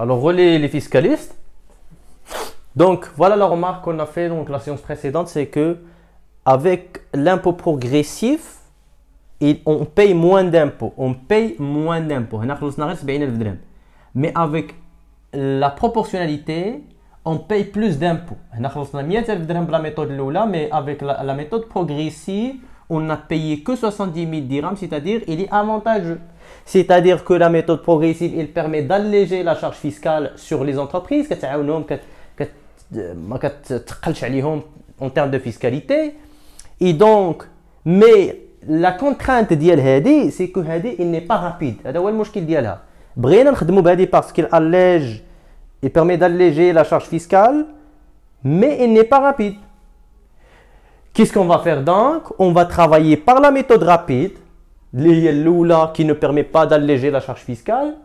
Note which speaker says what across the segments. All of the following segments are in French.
Speaker 1: Alors, les fiscalistes. Donc, voilà la remarque qu'on a fait donc la séance précédente, c'est que avec l'impôt progressif, on paye moins d'impôts. On paye moins d'impôts. Mais avec la proportionnalité, on paye plus d'impôts. On a 100,000 dirhams la méthode Lola, mais avec la méthode progressive, on n'a payé que 70 000 dirhams, c'est-à-dire il est avantageux. C'est-à-dire que la méthode progressive, elle permet d'alléger la charge fiscale sur les entreprises, en termes de fiscalité. Et donc, mais la contrainte ديال هذه c'est que هذه il n'est pas rapide. هذا هو المشكل ديالها. بغينا نخدموا بهذه parce qu'il allège, il permet d'alléger la charge fiscale, mais il n'est pas rapide. Qu'est-ce qu'on va faire donc? On va travailler par la méthode rapide, qui ne permet pas d'alléger la charge fiscale,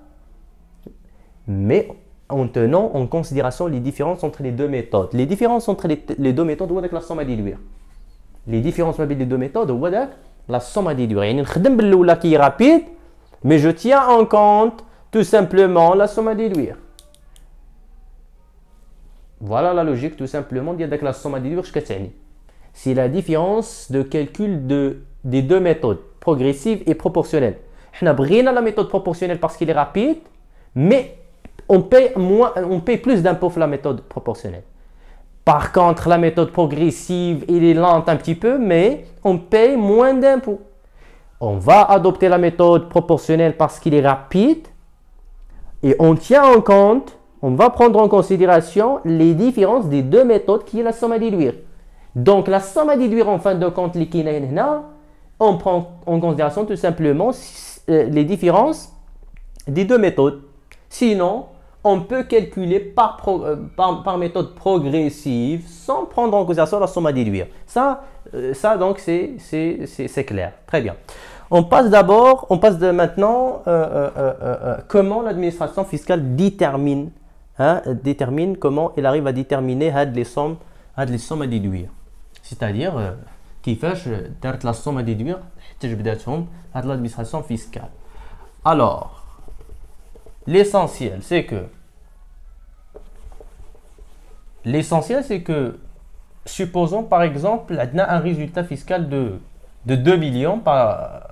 Speaker 1: mais en tenant en considération les différences entre les deux méthodes. Les différences entre les deux méthodes, c'est la somme à déduire. Les différences entre les deux méthodes, c'est la somme à déduire. يعني نخدم بالأولى qui est rapide, mais je tiens en compte tout simplement la somme à déduire. Voilà la logique tout simplement de la somme à déduire. C'est la différence de calcul des deux méthodes, progressive et proportionnelle. On a بغينا la méthode proportionnelle parce qu'il est rapide, mais on paye plus d'impôts pour la méthode proportionnelle. Par contre, la méthode progressive, elle est lente un petit peu, mais on paye moins d'impôts. On va adopter la méthode proportionnelle parce qu'il est rapide et on tient en compte, on va prendre en considération les différences des deux méthodes qui est la somme à déduire. Donc, la somme à déduire en fin de compte, on prend en considération tout simplement les différences des deux méthodes. Sinon, on peut calculer par méthode progressive sans prendre en considération la somme à déduire. Ça donc, c'est clair. Très bien. On passe maintenant comment l'administration fiscale détermine comment elle arrive à déterminer les sommes à déduire. C'est-à-dire, كيفاش دارت la somme à déduire تجبداتهم هاد l'administration fiscale. Alors, l'essentiel, c'est que, supposons par exemple, on a un résultat fiscal de 2 millions.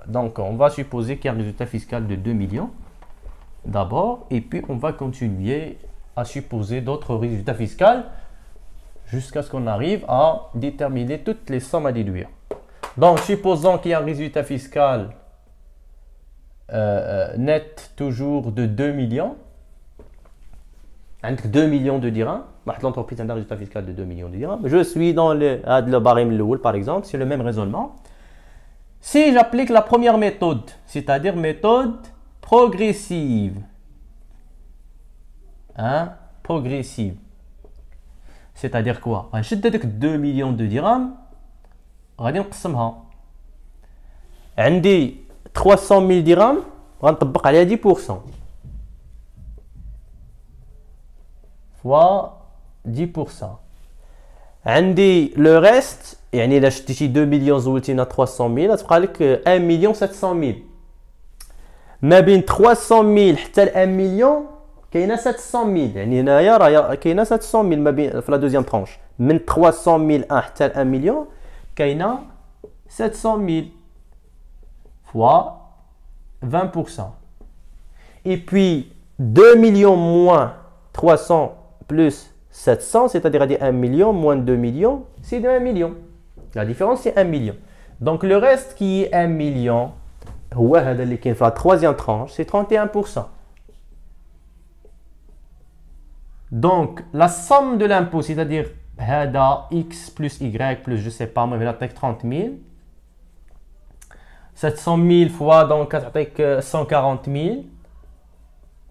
Speaker 1: Donc, on va supposer qu'il y a un résultat fiscal de 2 millions d'abord, et puis on va continuer à supposer d'autres résultats fiscaux jusqu'à ce qu'on arrive à déterminer toutes les sommes à déduire. Donc, supposons qu'il y a un résultat fiscal net toujours de 2 millions. Entre 2 millions de dirhams, l'entreprise a un résultat fiscal de 2 millions de dirhams. Je suis dans le barème par exemple, c'est le même raisonnement. Si j'applique la première méthode, c'est-à-dire méthode progressive, progressive, c'est-à-dire quoi? Je vais 2 millions de dirhams, غادي نقسمها. عندي 300 000 dirhams, غنطبق عليها 10%. Fois 10%. عندي le reste, يعني إلا شديتي 2 millions زولتينا 300 000 غتبقى لك 1 million 700 000. ما بين 300 000 حتى ل 1 million كاينه 700 000. يعني هنايا راه كاينه 700 000 ما بين في لا دوزيام ترونش. من 300 000 حتى ل 1 million كاينه 700 000 fois 20%. Et puis 2 millions moins 300 plus 700, c'est-à-dire 1 million moins 2 millions, c'est 1 million. La différence, c'est 1 million. Donc, le reste qui est 1 million, la troisième tranche, c'est 31%. Donc, la somme de l'impôt, c'est-à-dire X plus Y plus, je ne sais pas, moi, je vais 30 000. 700 000 fois, donc, 140 000.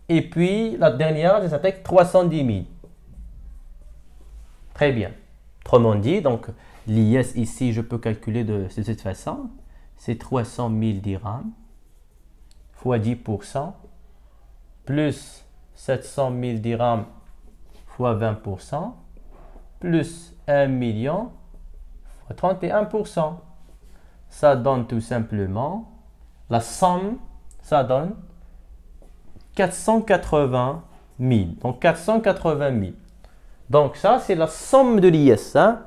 Speaker 1: Et puis, la dernière, ça fait 310 000. Très bien. Autrement dit, donc, l'IS ici, je peux calculer de cette façon. C'est 300 000 dirhams fois 10% plus 700 000 dirhams fois 20% plus 1 million fois 31%. Ça donne tout simplement, la somme, ça donne 480 000. Donc 480 000. Donc ça, c'est la somme de l'IS. Hein?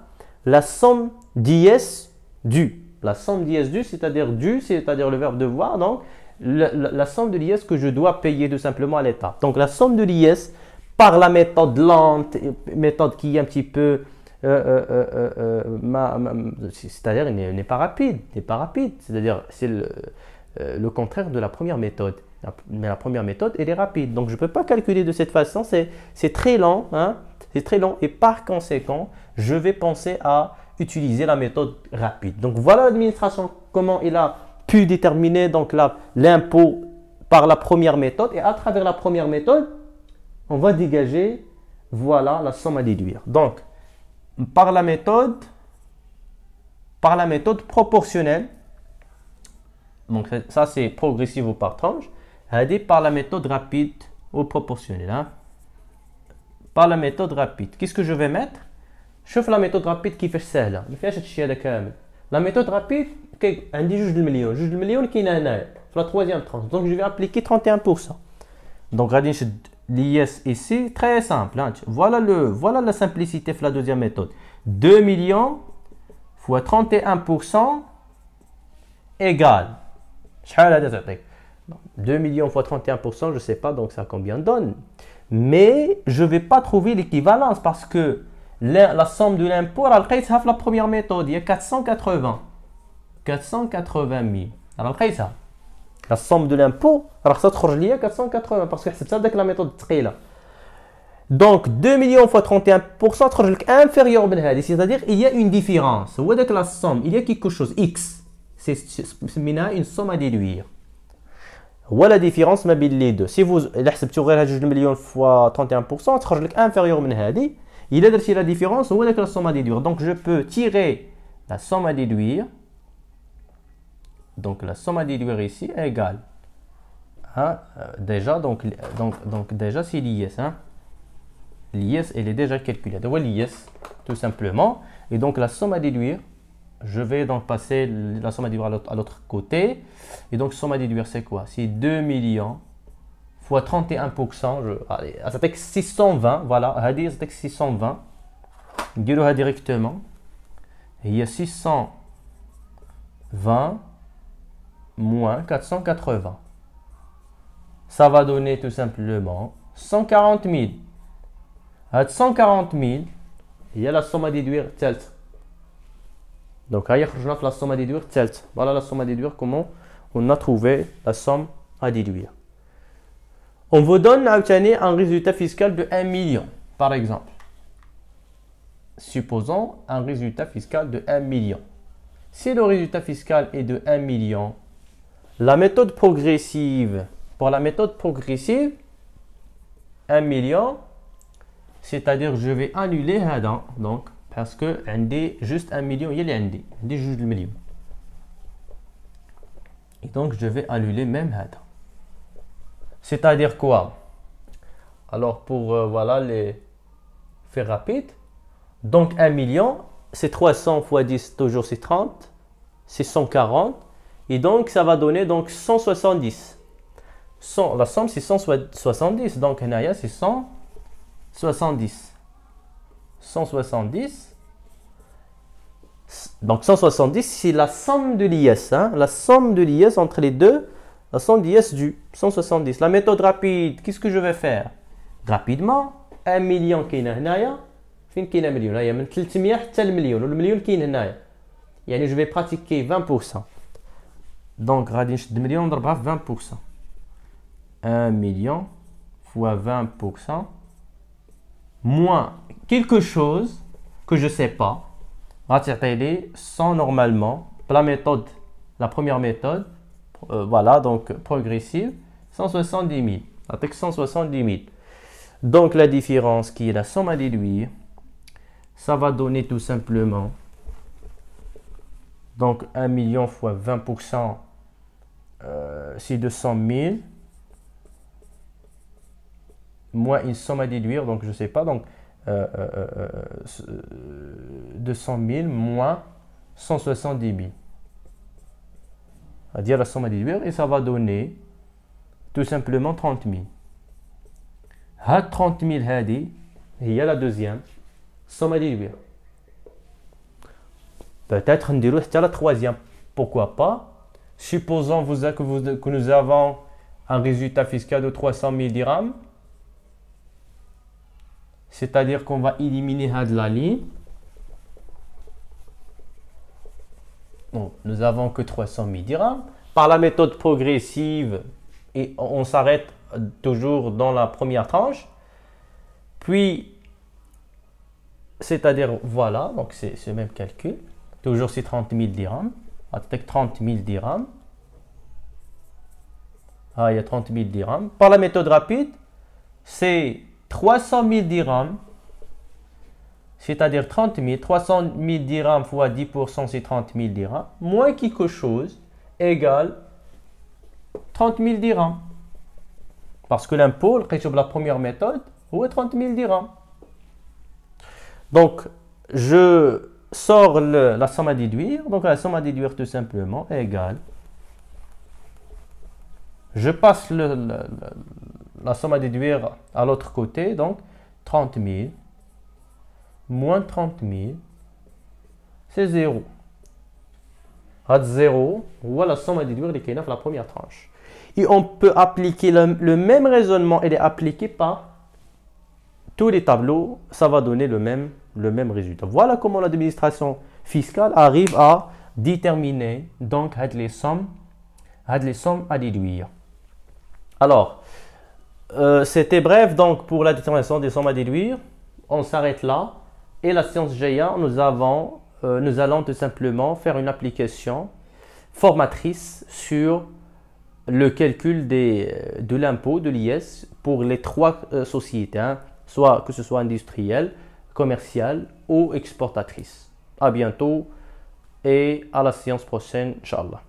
Speaker 1: La somme d'IS due. La somme d'IS due, c'est-à-dire due, c'est-à-dire le verbe devoir. Donc la somme de l'IS que je dois payer tout simplement à l'État. Donc la somme de l'IS par la méthode lente, méthode qui est un petit peu... c'est-à-dire il n'est pas rapide. C'est-à-dire c'est le contraire de la première méthode. Mais la première méthode, elle est rapide. Donc je ne peux pas calculer de cette façon. C'est très lent. Hein? C'est très long. Et par conséquent, je vais penser à utiliser la méthode rapide. Donc voilà l'administration, comment il a pu déterminer donc l'impôt par la première méthode. Et à travers la première méthode, on va dégager, voilà, la somme à déduire. Donc, par la méthode proportionnelle, donc ça c'est progressif ou par tranche, par la méthode rapide ou proportionnelle. Hein. Par la méthode rapide, qu'est-ce que je vais mettre? شوف la méthode rapide كيفاش سهله ما فيهاش هادشي هذا كامل. La méthode rapide عندي 2 المليون 2 المليون كاينه هنايا في la troisième tranche. Donc je vais appliquer 31%. Donc غادي نشد l'IS ici, très simple. Hein. Voilà la simplicité de la deuxième méthode. 2 millions fois 31% égale. 2 millions fois 31%, je ne sais pas, donc ça combien donne. Mais je ne vais pas trouver l'équivalence parce que la somme de l'impôt, la première méthode, il y a 480 000. Alors, la somme de l'impôt, alors ça trouve lié 480 parce que c'est ça la méthode très là. Donc 2 millions fois 31%, trouve inférieur, c'est-à-dire il y a une différence. Où est la somme? Il y a quelque chose X. C'est une somme à déduire. Où est la différence entre les deux? Si vous avez 2 millions fois 31%, trouve inférieur. Il y a la différence. Où est la somme à déduire? Donc je peux tirer la somme à déduire. Donc la somme à déduire ici est égale. Hein, déjà, donc déjà c'est l'IS. Hein. L'IS, elle est déjà calculée. Donc l'IS, tout simplement. Et donc la somme à déduire, je vais donc passer la somme à déduire à l'autre côté. Et donc somme à déduire, c'est quoi? C'est 2 millions fois 31%. Allez, ça fait 620. Voilà, ça fait 620. Je vais directement. Et il y a 620 moins 480. Ça va donner tout simplement 140 000. À 140 000, il y a la somme à déduire telle. Donc, il y a la somme à déduire telle. Voilà la somme à déduire, comment on a trouvé la somme à déduire. On vous donne un résultat fiscal de 1 million, par exemple. Supposons un résultat fiscal de 1 million. Si le résultat fiscal est de 1 million, la méthode progressive, pour la méthode progressive, 1 million, c'est-à-dire je vais annuler Hada, donc, parce que j'ai juste 1 million, il y a j'ai juste le million. Et donc je vais annuler même Hada. C'est-à-dire quoi? Alors pour voilà les faire rapide, donc 1 million, c'est 300 fois 10, toujours c'est 30, c'est 140. Et donc, ça va donner donc 170. La somme, c'est 170. Donc, c'est 170. 170. Donc, 170, c'est la somme de l'IS. Hein? La somme de l'IS entre les deux. La somme d'IS du 170. La méthode rapide, qu'est-ce que je vais faire? Rapidement, 1 million qui est là. Fin qui est 1 million. Il y a 300 حتى المليون. Le million qui est là. Je vais pratiquer 20%. Donc, غادي نشد مليون نضربها في 20%. 1 million fois 20% moins quelque chose que je ne sais pas. غاتعطيلي 100 normalement. La première méthode, voilà, donc progressive, 170 000. Avec 170 000. Donc, la différence qui est la somme à déduire, ça va donner tout simplement, donc 1 million fois 20%, c'est 200 000, moins une somme à déduire, donc je ne sais pas, donc 200 000 moins 170 000. À dire la somme à déduire, et ça va donner tout simplement 30 000. هاد 30 000 هادي هي la deuxième somme à déduire. Peut-être نديرو حتى la troisième. Pourquoi pas? Supposons que nous avons un résultat fiscal de 300 000 dirhams. C'est-à-dire qu'on va éliminer la ligne. Donc, nous n'avons que 300 000 dirhams. Par la méthode progressive, et on s'arrête toujours dans la première tranche. Puis, c'est-à-dire, voilà, donc c'est ce même calcul. Toujours c'est 30 000 dirhams. Avec 30 000 dirhams. Ah, il y a 30 000 dirhams. Par la méthode rapide, c'est 300 000 dirhams. C'est-à-dire 30 000. 300 000 dirhams fois 10%, c'est 30 000 dirhams. Moins quelque chose égale 30 000 dirhams. Parce que l'impôt, la première méthode, est 30 000 dirhams. Donc, je sors la somme à déduire. Donc, la somme à déduire tout simplement égale. Je passe la somme à déduire à l'autre côté. Donc, 30 000 moins 30 000, c'est 0. 0, voilà la somme à déduire qui est dans la première tranche. Et on peut appliquer le même raisonnement, il est appliqué par tous les tableaux, ça va donner le même résultat. Voilà comment l'administration fiscale arrive à déterminer donc les sommes à déduire. Alors, c'était bref donc pour la détermination des sommes à déduire. On s'arrête là. Et la séance Jaya, nous allons tout simplement faire une application formatrice sur le calcul de l'impôt, de l'IS, pour les trois sociétés, hein, soit que ce soit industrielle, commerciale ou exportatrice. À bientôt et à la séance prochaine, Inch'Allah.